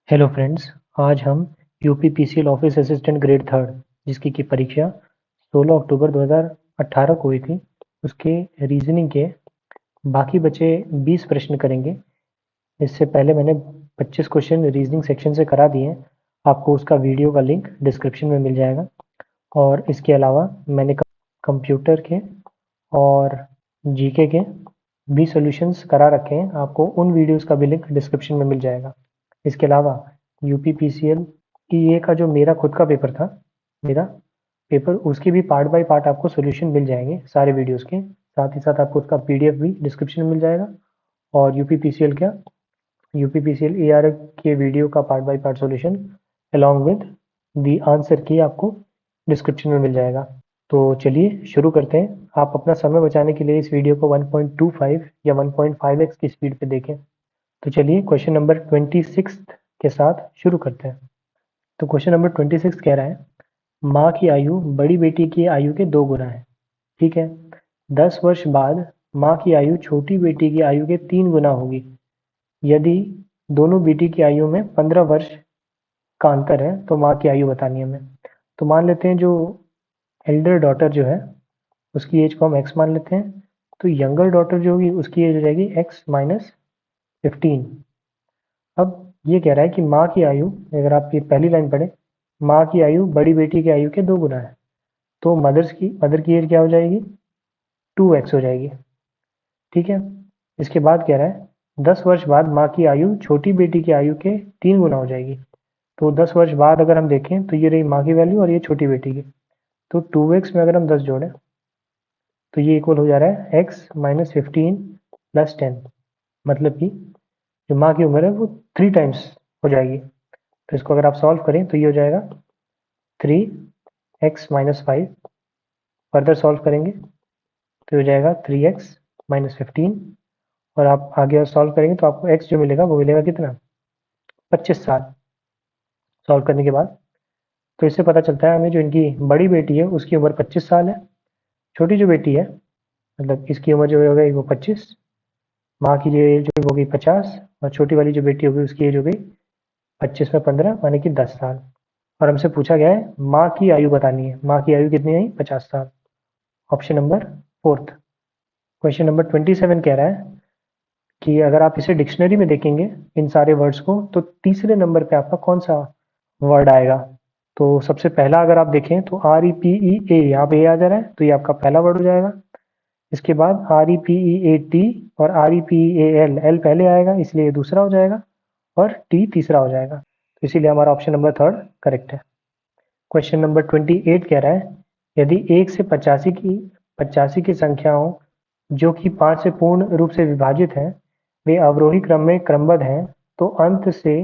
Hello friends, आज हम UPPCL office assistant grade third जिसकी की परीक्षा 16 अक्टूबर 2018 को हुई थी, उसके रीजनिंग के बाकी बचे 20 प्रश्न करेंगे। इससे पहले मैंने 25 क्वेश्चन रीजनिंग सेक्शन से करा दिए हैं। आपको उसका वीडियो का लिंक डिस्क्रिप्शन में मिल जाएगा। और इसके अलावा मैंने कंप्यूटर के और जीके के भी सॉल्यूशंस करा रखे हैं। आपको उन वीडियोस का भी लिंक डिस्क्रिप्शन में मिल जाएगा। इसके अलावा यूपीपीसीएल ईए का जो मेरा खुद का पेपर था, मेरा पेपर, उसके भी पार्ट बाय पार्ट आपको सॉल्यूशन मिल जाएंगे सारे वीडियोस के। साथ ही साथ आपको उसका पीडीएफ भी डिस्क्रिप्शन में मिल जाएगा। और यूपीपीसीएल एआर के वीडियो का part by part solution along with the answer की आपको डिस्क्रिप्शन में मिल जाएगा। तो चलिए शुरू करते हैं। आप अपना समय बचाने के लिए इस वीडियो को 1.25 या 1.5x की स्पीड पे देखें। तो चलिए क्वेश्चन नंबर 26 के साथ शुरू करते हैं। तो क्वेश्चन नंबर 26 कह रहा है, माँ की आयु बड़ी बेटी की आयु के 2 गुना है। ठीक है। 10 वर्ष बाद माँ की आयु छोटी बेटी की आयु के 3 गुना होगी। यदि दोनों बेटी की आयु में 15 वर्ष का अंतर है तो माँ की आयु बतानी है हमें। तो मान लेते हैं जो एल्डर डॉटर जो है उसकी एज को हम x मान लेते हैं। तो यंगर डॉटर जो होगी उसकी एज हो जाएगी x माइनस 15। अब ये कह रहा है कि माँ की आयु, अगर आप ये पहली लाइन पढ़े, माँ की आयु बड़ी बेटी की आयु के 2 गुना है। तो मदर की एज क्या हो जाएगी? 2x हो जाएगी। ठीक है। इसके बाद कह रहा है 10 वर्ष बाद माँ की आयु छोटी बेटी की आयु के 3 गुना हो जाएगी। तो 10 वर्ष बाद अगर हम देखें तो ये रही माँ की वैल्यू और ये छोटी बेटी की। तो 2x में अगर हम 10 जोड़ें तो ये इक्वल हो जा रहा है x माइनस 15 प्लस 10। मतलब कि जो माँ की उम्र है वो 3 टाइम्स हो जाएगी। तो इसको अगर आप सॉल्व करें तो ये हो जाएगा 3x माइनस 5। फर्दर सॉल्व करेंगे तो हो जाएगा 3x माइनस 15। और आप आगे और सॉल्व करेंगे तो आपको x जो मिलेगा वो मिलेगा कितना? 25 साल। सॉल्व करने के बाद तो इससे पता चलता है हमें जो इनकी बड़ी बेटी है उसकी उम्र 25 साल है। छोटी जो बेटी है, मतलब इसकी उम्र जो हो गई वो 25। माँ की जो एज हो गई 50 और छोटी वाली जो बेटी होगी उसकी एज हो गई 25 में 15 माने कि 10 साल। और हमसे पूछा गया है माँ की आयु बतानी है। माँ की आयु कितनी आई? 50 साल। Option number fourth. Question number 27 कह रहा है कि अगर आप इसे डिक्शनरी में देखेंगे इन सारे वर्ड्स को तो तीसरे नंबर पे आपका कौन सा वर्ड आएगा? तो सबसे पहला अगर आप देखें तो REPEA, यहाँ पे आ जा रहा है तो ये आपका पहला वर्ड हो जाएगा। इसके बाद REPEAT और REPEAL, एल पहले आएगा इसलिए ये दूसरा हो जाएगा और टी तीसरा हो जाएगा। तो इसीलिए हमारा ऑप्शन नंबर थर्ड करेक्ट है। क्वेश्चन नंबर 28 कह रहा है, यदि 1 से 85 की संख्याओं जो कि 5 से पूर्ण रूप से विभाजित हैं वे अवरोही क्रम में क्रमबद्ध हैं तो अंत से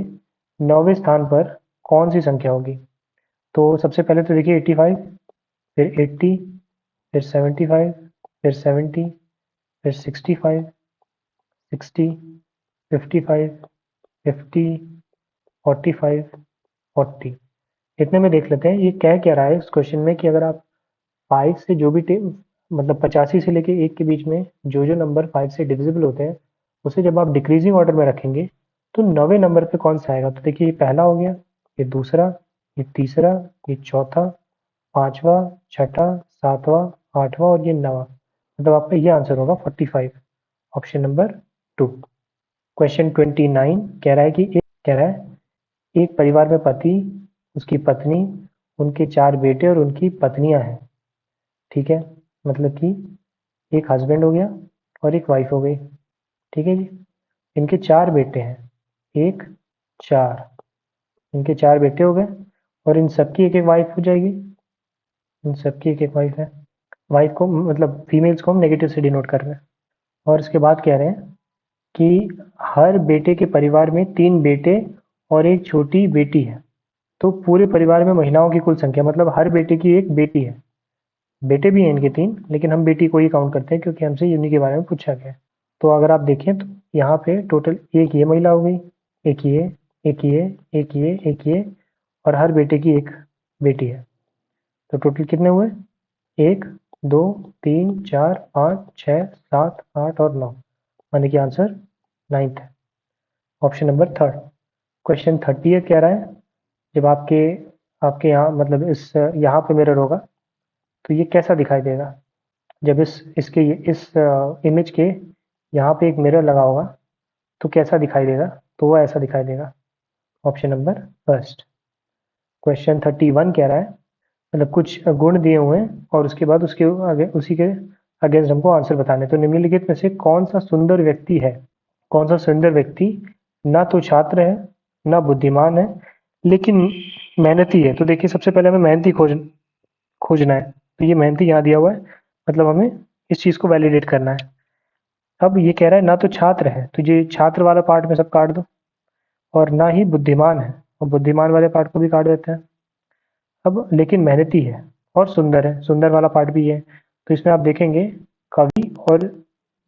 9वें स्थान पर कौन सी संख्या होगी? तो सबसे पहले तो देखिए 85, फिर 80, फिर 75, फिर 70, फिर 65, 60, 55, 50, 45, 40। इतने में देख लेते हैं ये कह क्या रहा है इस क्वेश्चन में कि अगर आप 5 से जो भी मतलब 85 से लेके 1 के बीच में जो जो नंबर 5 से डिविजिबल होते हैं उसे जब आप डिक्रीजिंग ऑर्डर में रखेंगे तो 9वें नंबर पे कौन सा आएगा? तो देखिए ये पहला हो गया, ये दूसरा, ये तीसरा, ये चौथा, पांचवा, छठा, सातवां, आठवां और ये 9वां। मतलब आपका ये आंसर होगा 45, ऑप्शन नंबर 2। क्वेश्चन 29 कह रहा है एक परिवार में पति, उसकी पत्नी, उनके 4 बेटे और उनकी पत्नियां हैं। ठीक है। मतलब कि एक हस्बैंड हो गया और एक वाइफ हो गई। ठीक है जी। इनके 4 बेटे हैं, 1, 4। इनके 4 बेटे हो गए और इन सबकी एक एक वाइफ हो जाएगी। इन सबकी एक एक वाइफ है। वाइफ को मतलब फीमेल्स को हम नेगेटिव से डिनोट कर रहे हैं। और इसके बाद कह रहे हैं कि हर बेटे के परिवार में 3 बेटे और एक छोटी बेटी है। तो पूरे परिवार में महिलाओं की कुल संख्या, मतलब हर बेटे की एक बेटी है। बेटे भी हैं इनके 3, लेकिन हम बेटी को ही काउंट करते हैं क्योंकि हमसे यूनि के बारे में पूछा गया है। तो अगर आप देखें तो यहाँ पे टोटल एक ये महिला हो गई, एक ये, एक ये, एक ये, एक ये, और हर बेटे की एक बेटी है। तो टोटल कितने हुए? 1, 2, 3, 4, 5, 6, 7, 8 और 9। माने कि आंसर 9th है, ऑप्शन नंबर थर्ड। क्वेश्चन 30 कह रहा है जब आपके आपके यहाँ मतलब इस यहाँ पे मिरर होगा तो ये कैसा दिखाई देगा। जब इस इमेज के यहाँ पे एक मिरर लगा होगा तो कैसा दिखाई देगा, तो वो ऐसा दिखाई देगा। Option number first. क्वेश्चन 31 कह रहा है मतलब कुछ गुण दिए हुए हैं और उसके बाद उसके आगे उसी के अगेंस्ट हमको आंसर बताने। तो निम्नलिखित में से कौन सा सुंदर व्यक्ति है, कौन सा सुंदर व्यक्ति ना तो छात्र है ना बुद्धिमान है लेकिन मेहनती है। तो देखिए सबसे पहले हमें मेहनती खोजना है। तो ये मेहनती यहाँ दिया हुआ है, मतलब हमें इस चीज़ को वैलिडेट करना है। अब ये कह रहा है ना तो छात्र है, तो ये छात्र वाला पार्ट में सब काट दो, और ना ही बुद्धिमान है और बुद्धिमान वाले पार्ट को भी काट देते हैं। अब लेकिन मेहनती है और सुंदर है, सुंदर वाला पार्ट भी है। तो इसमें आप देखेंगे कवि और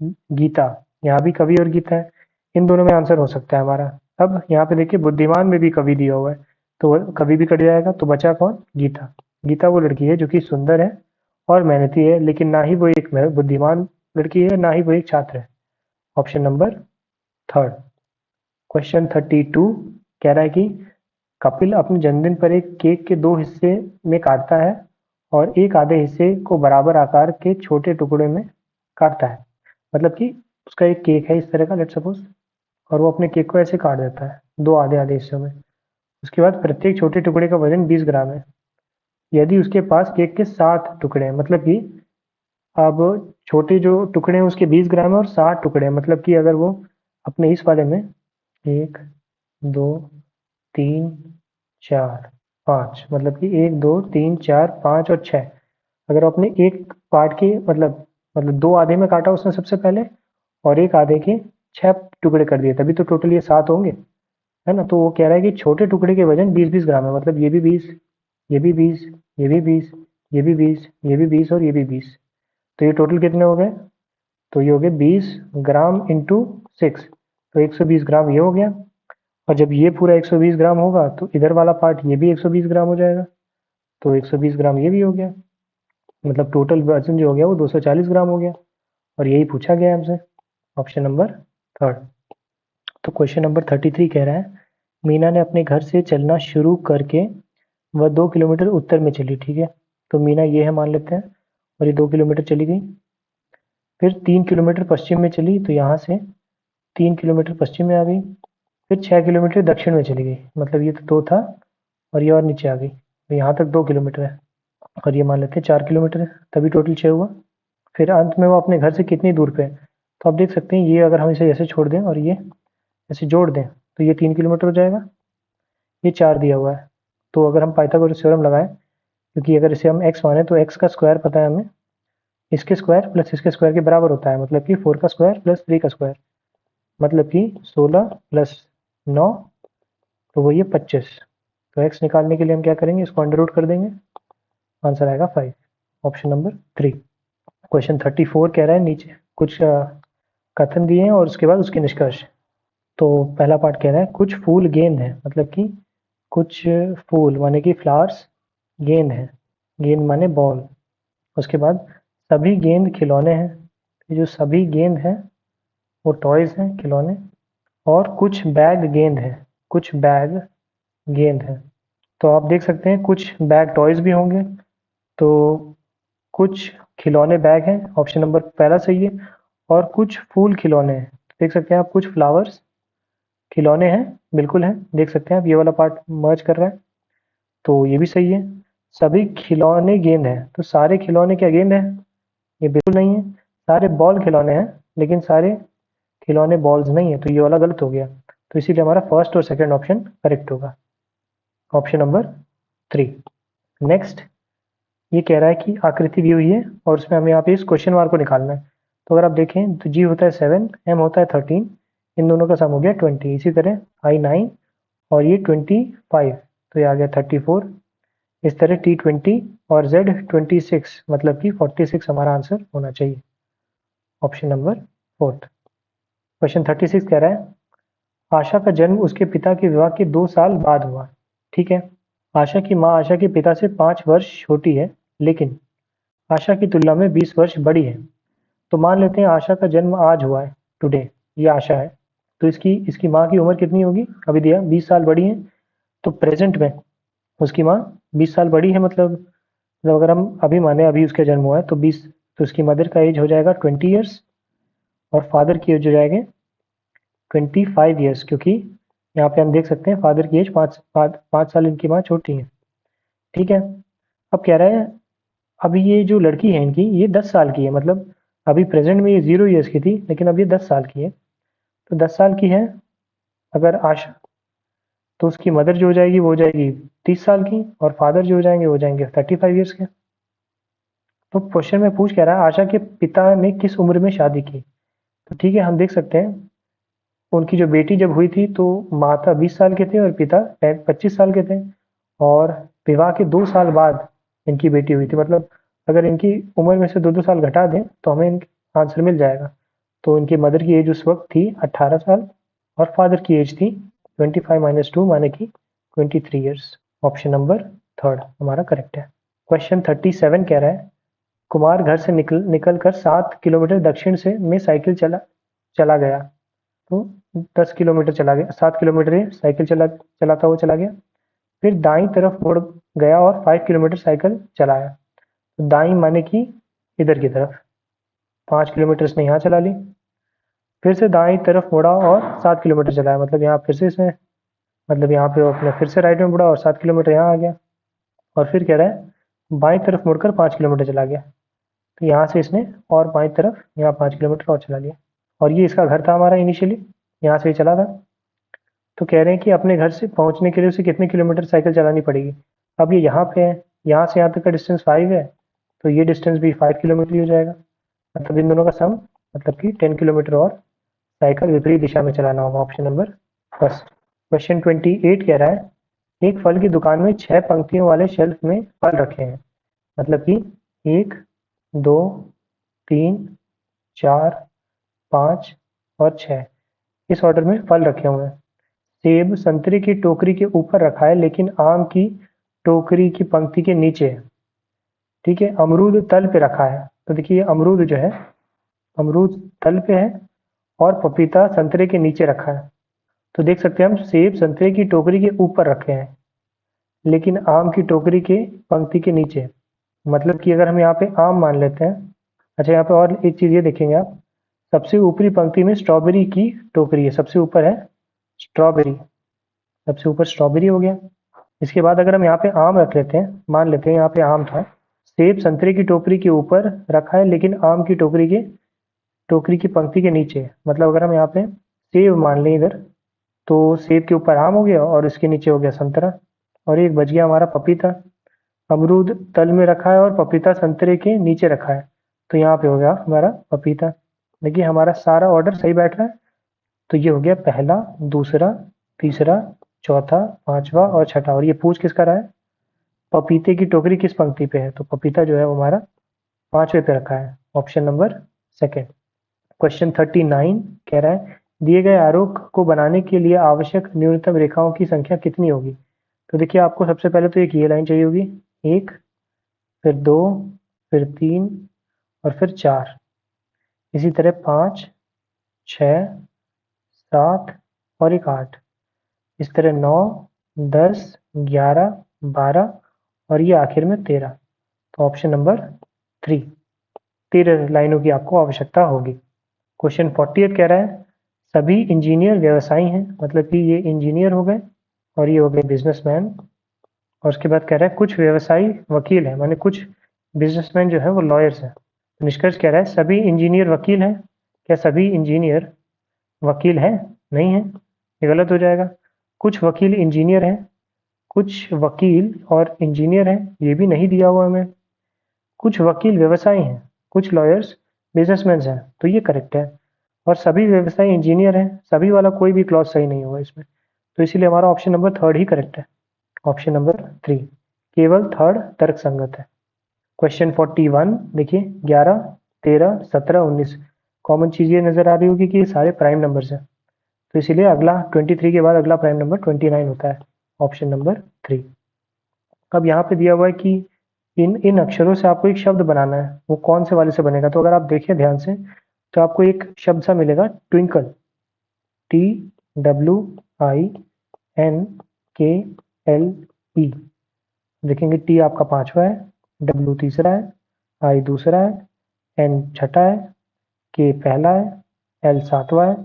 गीता, यहाँ भी कवि और गीता है, इन दोनों में आंसर हो सकता है हमारा। अब यहाँ पे देखिए बुद्धिमान में भी कवि दिया हुआ है, तो कवि भी कट जाएगा, तो बचा कौन, गीता। गीता वो लड़की है जो कि सुंदर है और मेहनती है, लेकिन ना ही वो एक बुद्धिमान लड़की है, ना ही वो एक छात्र है। Option number third. क्वेश्चन 32 कह रहा है कि कपिल अपने जन्मदिन पर एक केक के दो हिस्से में काटता है और एक आधे हिस्से को बराबर आकार के छोटे टुकड़े में काटता है। मतलब कि उसका एक केक है इस तरह का, लेट सपोज, और वो अपने केक को ऐसे काट देता है दो आधे आधे हिस्सों में। उसके बाद प्रत्येक छोटे टुकड़े का वजन 20 ग्राम है। यदि उसके पास केक के 60 टुकड़े हैं, मतलब कि अब छोटे जो टुकड़े हैं उसके 20 ग्राम है और 60 टुकड़े हैं, मतलब कि अगर वो अपने इस वाले में एक, दो, तीन, चार, पाँच, मतलब कि एक, दो, तीन, चार, पाँच और छः, अगर आपने एक पार्ट के मतलब दो आधे में काटा उसने सबसे पहले और एक आधे के छह टुकड़े कर दिए, तभी तो टोटल ये 7 होंगे, है ना। तो वो कह रहा है कि छोटे टुकड़े के वजन 20-20 ग्राम है, मतलब ये भी 20, ये भी 20, ये भी 20, ये भी 20, ये भी 20 और ये भी 20। तो ये टोटल कितने हो गए, तो ये हो गए 20 ग्राम इंटू 6, तो 120 ग्राम ये हो गया। और जब ये पूरा 120 ग्राम होगा तो इधर वाला पार्ट ये भी 120 ग्राम हो जाएगा, तो 120 ग्राम ये भी हो गया, मतलब टोटल वजन जो हो गया वो 240 ग्राम हो गया। और यही पूछा गया है हमसे। Option number third. तो क्वेश्चन नंबर 33 कह रहा है मीना ने अपने घर से चलना शुरू करके वह 2 किलोमीटर उत्तर में चली, ठीक है। तो मीना ये है मान लेते हैं, और ये 2 किलोमीटर चली गई। फिर 3 किलोमीटर पश्चिम में चली, तो यहाँ से 3 किलोमीटर पश्चिम में आ गई। फिर 6 किलोमीटर दक्षिण में चली गई, मतलब ये तो 2 था और ये और नीचे आ गई, तो यहाँ तक 2 किलोमीटर है, और ये मान लेते हैं 4 किलोमीटर है, तभी टोटल 6 हुआ। फिर अंत में वो अपने घर से कितनी दूर पे है, तो आप देख सकते हैं ये अगर हम इसे ऐसे छोड़ दें और ये ऐसे जोड़ दें तो ये 3 किलोमीटर हो जाएगा, ये 4 दिया हुआ है। तो अगर हम पाइथागोरस थ्योरम लगाएं, क्योंकि अगर इसे हम x माने तो x का स्क्वायर पता है हमें, इसके स्क्वायर प्लस इसके स्क्वायर के बराबर होता है, मतलब कि 4 का स्क्वायर प्लस 3 का स्क्वायर, मतलब कि 16 प्लस 9, तो वही है 25। तो x निकालने के लिए हम क्या करेंगे, इसको अंडर रूट कर देंगे, आंसर आएगा 5। Option number 3। क्वेश्चन 34 कह रहा है नीचे कुछ कथन दिए हैं और उसके बाद उसके निष्कर्ष। तो पहला पार्ट कह रहा है कुछ फूल गेंद है, मतलब कि कुछ फूल माने कि फ्लावर्स गेंद है, गेंद माने बॉल। उसके बाद सभी गेंद खिलौने हैं, ये जो सभी गेंद हैं वो टॉयज हैं, खिलौने। और कुछ बैग गेंद है, कुछ बैग गेंद है। तो आप देख सकते हैं कुछ बैग टॉयज भी होंगे, तो कुछ खिलौने बैग हैं, ऑप्शन नंबर पहला सही है। और कुछ फूल खिलौने हैं, देख सकते हैं आप कुछ फ्लावर्स खिलौने हैं, बिल्कुल है, देख सकते हैं आप ये वाला पार्ट मर्ज कर रहा है, तो ये भी सही है। सभी खिलौने गेंद हैं, तो सारे खिलौने क्या गेंद है, ये बिल्कुल नहीं है। सारे बॉल खिलौने हैं लेकिन सारे खिलौने बॉल्स नहीं है, तो ये वाला गलत हो गया। तो इसीलिए हमारा फर्स्ट और सेकंड ऑप्शन करेक्ट होगा, ऑप्शन नंबर 3। नेक्स्ट ये कह रहा है कि आकृति दी हुई है और उसमें हमें यहाँ पे इस क्वेश्चन मार्क को निकालना है। तो अगर आप देखें तो जी होता है 7, एम होता है 13, इन दोनों का सम हो गया 20, इसी तरह आई 9 और ये 25, तो ये आ गया 34। इस तरह टी 20 और जेड 26, मतलब कि 46 हमारा आंसर होना चाहिए, ऑप्शन नंबर 4। क्वेश्चन 36 कह रहा है आशा का जन्म उसके पिता के विवाह के 2 साल बाद हुआ, ठीक है। आशा की माँ आशा के पिता से 5 वर्ष छोटी है, लेकिन आशा की तुलना में 20 वर्ष बड़ी है। तो मान लेते हैं आशा का जन्म आज हुआ है, टुडे, ये आशा है। तो इसकी इसकी माँ की उम्र कितनी होगी, अभी दिया 20 साल बड़ी है, तो प्रेजेंट में उसकी माँ 20 साल बड़ी है, मतलब अगर हम अभी माने अभी उसका जन्म हुआ है तो 20, तो उसकी मदर का एज हो जाएगा 20 ईयर्स और फादर की एज हो जाएगी 25 ईयर्स, क्योंकि यहाँ पे हम देख सकते हैं फादर की एज 5 साल इनकी माँ छोटी है। ठीक है, अब कह रहा है अभी ये जो लड़की है इनकी ये 10 साल की है, मतलब अभी प्रेजेंट में ये 0 ईयर्स की थी लेकिन अब ये 10 साल की है, तो 10 साल की है अगर आशा, तो उसकी मदर जो हो जाएगी वो हो जाएगी 30 साल की और फादर जो हो जाएंगे वो हो जाएंगे 35 ईयर्स के। तो क्वेश्चन में पूछ कह रहा है आशा के पिता ने किस उम्र में शादी की। तो ठीक है, हम देख सकते हैं उनकी जो बेटी जब हुई थी तो माता 20 साल के थे और पिता 25 साल के थे, और विवाह के 2 साल बाद इनकी बेटी हुई थी, मतलब अगर इनकी उम्र में से 2-2 साल घटा दें तो हमें आंसर मिल जाएगा। तो इनकी मदर की एज उस वक्त थी 18 साल और फादर की एज थी 25 - 2 माने कि 23 ईयर्स। ऑप्शन नंबर थर्ड हमारा करेक्ट है। क्वेश्चन 37 कह रहा है कुमार घर से निकल कर 7 किलोमीटर दक्षिण से में साइकिल चला चला गया, तो 10 किलोमीटर चला गया, 7 किलोमीटर ये साइकिल चलाता हुआ चला गया, फिर दाईं तरफ मुड़ गया और 5 किलोमीटर साइकिल चलाया। तो दाईं माने कि इधर की तरफ, 5 किलोमीटर इसने यहाँ चला ली, फिर से दाईं तरफ मुड़ा और 7 किलोमीटर चलाया, मतलब यहाँ फिर से इसने, मतलब यहाँ पे वो अपने फिर से राइट में मुड़ा और 7 किलोमीटर यहाँ आ गया, और फिर कह रहा है बाईं तरफ मुड़कर 5 किलोमीटर चला गया, तो यहाँ से इसने और बाईं तरफ यहाँ 5 किलोमीटर और चला लिया, और ये इसका घर था हमारा इनिशियली, यहाँ से ही चला था। तो कह रहे हैं कि अपने घर से पहुंचने के लिए उसे कितने किलोमीटर साइकिल चलानी पड़ेगी। अब ये यहाँ पे है, यहाँ से यहाँ तक का डिस्टेंस 5 है, तो ये डिस्टेंस भी 5 किलोमीटर ही हो जाएगा, मतलब इन दोनों का सम, मतलब कि 10 किलोमीटर और साइकिल विपरीत दिशा में चलाना होगा। Option number first. क्वेश्चन 28 कह रहा है एक फल की दुकान में 6 पंक्तियों वाले शेल्फ में फल रखे हैं, मतलब कि 1, 2, 3, 4, 5 और 6 इस ऑर्डर में फल रखे हुए हैं। सेब संतरे की टोकरी के ऊपर रखा है लेकिन आम की टोकरी की पंक्ति के नीचे है। ठीक है, अमरूद तल पे रखा है, तो देखिए अमरूद जो है, अमरूद तल पे है और पपीता संतरे के नीचे रखा है। तो देख सकते हैं हम सेब संतरे की टोकरी के ऊपर रखे हैं लेकिन आम की टोकरी के पंक्ति के नीचे, मतलब कि अगर हम यहाँ पे आम मान लेते हैं। अच्छा, यहाँ पे और एक चीज़ ये देखेंगे आप, सबसे ऊपरी पंक्ति में स्ट्रॉबेरी की टोकरी है, सबसे ऊपर है स्ट्रॉबेरी, सबसे ऊपर स्ट्रॉबेरी हो गया। इसके बाद अगर हम यहाँ पे आम रख लेते हैं, मान लेते हैं यहाँ पे आम था, सेब संतरे की टोकरी के ऊपर रखा है लेकिन आम की टोकरी की पंक्ति के नीचे है। मतलब अगर हम यहाँ पे सेब मान लें इधर, तो सेब के ऊपर आम हो गया और इसके नीचे हो गया संतरा, और एक बच गया हमारा पपीता। अमरूद तल में रखा है और पपीता संतरे के नीचे रखा है, तो यहाँ पे हो गया हमारा पपीता। देखिए हमारा सारा ऑर्डर सही बैठ रहा है, तो ये हो गया पहला, दूसरा, तीसरा, चौथा, पांचवा और छठा। और ये पूछ किसका रहा है, पपीते की टोकरी किस पंक्ति पे है, तो पपीता जो है वो हमारा 5वें पे रखा है। Option number second. क्वेश्चन 39 कह रहा है दिए गए आरोख को बनाने के लिए आवश्यक न्यूनतम रेखाओं की संख्या कितनी होगी। तो देखिए आपको सबसे पहले तो एक ये लाइन चाहिए होगी, एक, फिर दो, फिर तीन और फिर चार, इसी तरह 5, 6, 7 और एक 8, इस तरह 9, 10, 11, 12 और ये आखिर में 13। तो ऑप्शन नंबर 3, 13 लाइनों की आपको आवश्यकता होगी। क्वेश्चन 48 कह रहा है सभी इंजीनियर व्यवसायी हैं, मतलब कि ये इंजीनियर हो गए और ये हो गए बिजनेसमैन। और उसके बाद कह रहा है कुछ व्यवसायी वकील हैं, माने कुछ बिजनेसमैन जो है वो लॉयर्स हैं। तो निष्कर्ष कह रहा है सभी इंजीनियर वकील हैं। क्या सभी इंजीनियर वकील हैं? नहीं है, ये गलत हो जाएगा। कुछ वकील इंजीनियर हैं, कुछ वकील और इंजीनियर हैं, ये भी नहीं दिया हुआ हमें। कुछ वकील व्यवसायी हैं, कुछ लॉयर्स बिजनेसमैन हैं, तो ये करेक्ट है। और सभी व्यवसायी इंजीनियर हैं, सभी वाला कोई भी क्लॉज सही नहीं होगा इसमें, तो इसीलिए हमारा ऑप्शन नंबर थर्ड ही करेक्ट है। ऑप्शन नंबर 3, केवल थर्ड तर्क संगत है। क्वेश्चन 41 देखिए, 11, 13, 17, 19, कॉमन चीज ये नजर आ रही होगी कि ये सारे प्राइम नंबर्स हैं, तो इसीलिए अगला 23 के बाद अगला प्राइम नंबर 29 होता है। Option number 3। अब यहाँ पे दिया हुआ है कि इन इन अक्षरों से आपको एक शब्द बनाना है, वो कौन से वाले से बनेगा। तो अगर आप देखिए ध्यान से, तो आपको एक शब्द सा मिलेगा ट्विंकल। TWINKLE। देखेंगे टी आपका पांचवा है, डब्ल्यू तीसरा है, आई दूसरा है, एन छठा है, के पहला है, एल सातवां है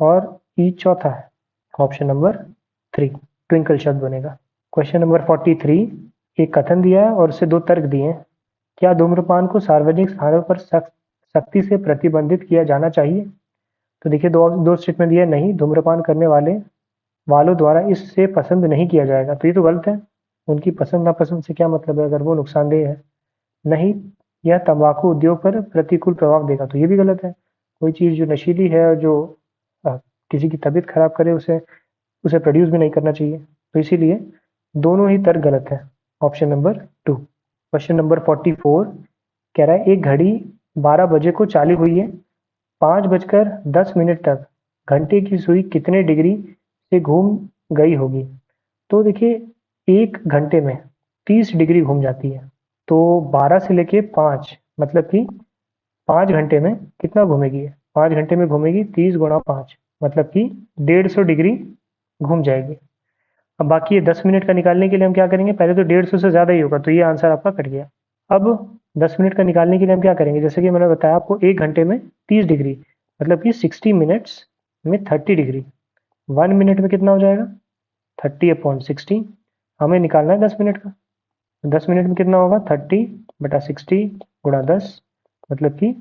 और ई चौथा है। ऑप्शन नंबर 3 ट्विंकल शब्द बनेगा। क्वेश्चन नंबर 43, एक कथन दिया है और उससे दो तर्क दिए हैं। क्या धूम्रपान को सार्वजनिक स्थानों पर सख्ती से प्रतिबंधित किया जाना चाहिए? तो देखिए दो स्टेटमेंट दिया है, नहीं धूम्रपान करने वालों द्वारा इससे पसंद नहीं किया जाएगा, तो ये तो गलत है। उनकी पसंद नापसंद से क्या मतलब है अगर वो नुकसानदेह है। नहीं, यह तंबाकू उद्योग पर प्रतिकूल प्रभाव देगा, तो ये भी गलत है। कोई चीज़ जो नशीली है और जो अ, किसी की तबीयत खराब करे उसे उसे प्रोड्यूस भी नहीं करना चाहिए, तो इसीलिए दोनों ही तर्क गलत है। Option number 2। क्वेश्चन नंबर 44 कह रहा है एक घड़ी 12 बजे को चालू हुई है, 5:10 तक घंटे की सुई कितने डिग्री से घूम गई होगी? तो देखिए एक घंटे में 30 डिग्री घूम जाती है, तो 12 से लेके 5 मतलब कि 5 घंटे में कितना घूमेगी ये? 5 घंटे में घूमेगी 30 गुणा 5 मतलब कि 150 डिग्री घूम जाएगी। अब बाकी ये 10 मिनट का निकालने के लिए हम क्या करेंगे, पहले तो 150 से ज़्यादा ही होगा, तो ये आंसर आपका कट गया। अब 10 मिनट का निकालने के लिए हम क्या करेंगे, जैसे कि मैंने बताया आपको एक घंटे में 30 डिग्री मतलब कि 60 मिनट्स में 30 डिग्री, 1 मिनट में कितना हो जाएगा 30/60। हमें निकालना है 10 मिनट का, 10 मिनट में कितना होगा 30/60 गुणा 10 मतलब कि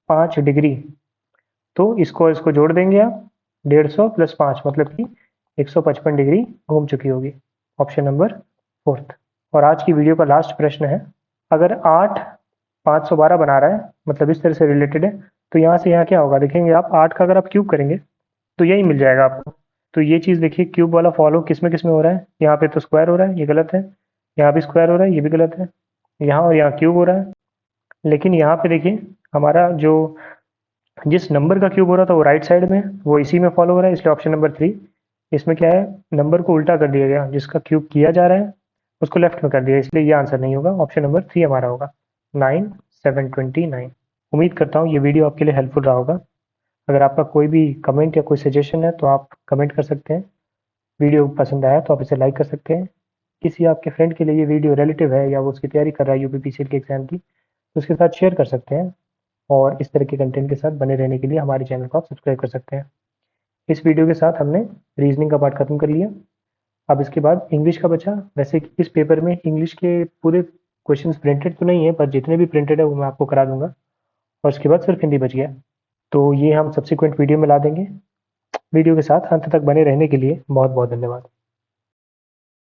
5 डिग्री। तो इसको जोड़ देंगे आप, 150 प्लस 5 मतलब कि 155 डिग्री घूम चुकी होगी। Option number 4। और आज की वीडियो का लास्ट प्रश्न है, अगर 8 512 बना रहा है मतलब इस तरह से रिलेटेड है, तो यहाँ से यहाँ क्या होगा देखेंगे आप, 8 का अगर आप क्यूब करेंगे तो यही मिल जाएगा आपको। तो ये चीज़ देखिए क्यूब वाला फॉलो किस में हो रहा है, यहाँ पे तो स्क्वायर हो रहा है, ये गलत है। यहाँ भी स्क्वायर हो रहा है, ये भी गलत है। यहाँ और यहाँ क्यूब हो रहा है, लेकिन यहाँ पे देखिए हमारा जो जिस नंबर का क्यूब हो रहा था वो राइट साइड में, वो इसी में फॉलो हो रहा है, इसलिए ऑप्शन नंबर 3। इसमें क्या है, नंबर को उल्टा कर दिया गया, जिसका क्यूब किया जा रहा है उसको लेफ्ट में कर दिया, इसलिए ये आंसर नहीं होगा, ऑप्शन नंबर 3 हमारा होगा 9729। उम्मीद करता हूँ ये वीडियो आपके लिए हेल्पफुल रहा होगा। अगर आपका कोई भी कमेंट या कोई सजेशन है तो आप कमेंट कर सकते हैं। वीडियो पसंद आया तो आप इसे लाइक कर सकते हैं। किसी आपके फ्रेंड के लिए ये वीडियो रिलेटिव है या वो उसकी तैयारी कर रहा है यूपीपीसीएल के एग्जाम की, तो उसके साथ शेयर कर सकते हैं। और इस तरह के कंटेंट के साथ बने रहने के लिए हमारे चैनल को आप सब्सक्राइब कर सकते हैं। इस वीडियो के साथ हमने रीजनिंग का पार्ट खत्म कर लिया। अब इसके बाद इंग्लिश का बचा। वैसे इस पेपर में इंग्लिश के पूरे क्वेश्चंस प्रिंटेड तो नहीं है, पर जितने भी प्रिंटेड है वो मैं आपको करा दूंगा, और उसके बाद सिर्फ हिंदी बच गया, तो ये हम सब्सिक्वेंट वीडियो में ला देंगे। वीडियो के साथ अंत तक बने रहने के लिए बहुत बहुत धन्यवाद।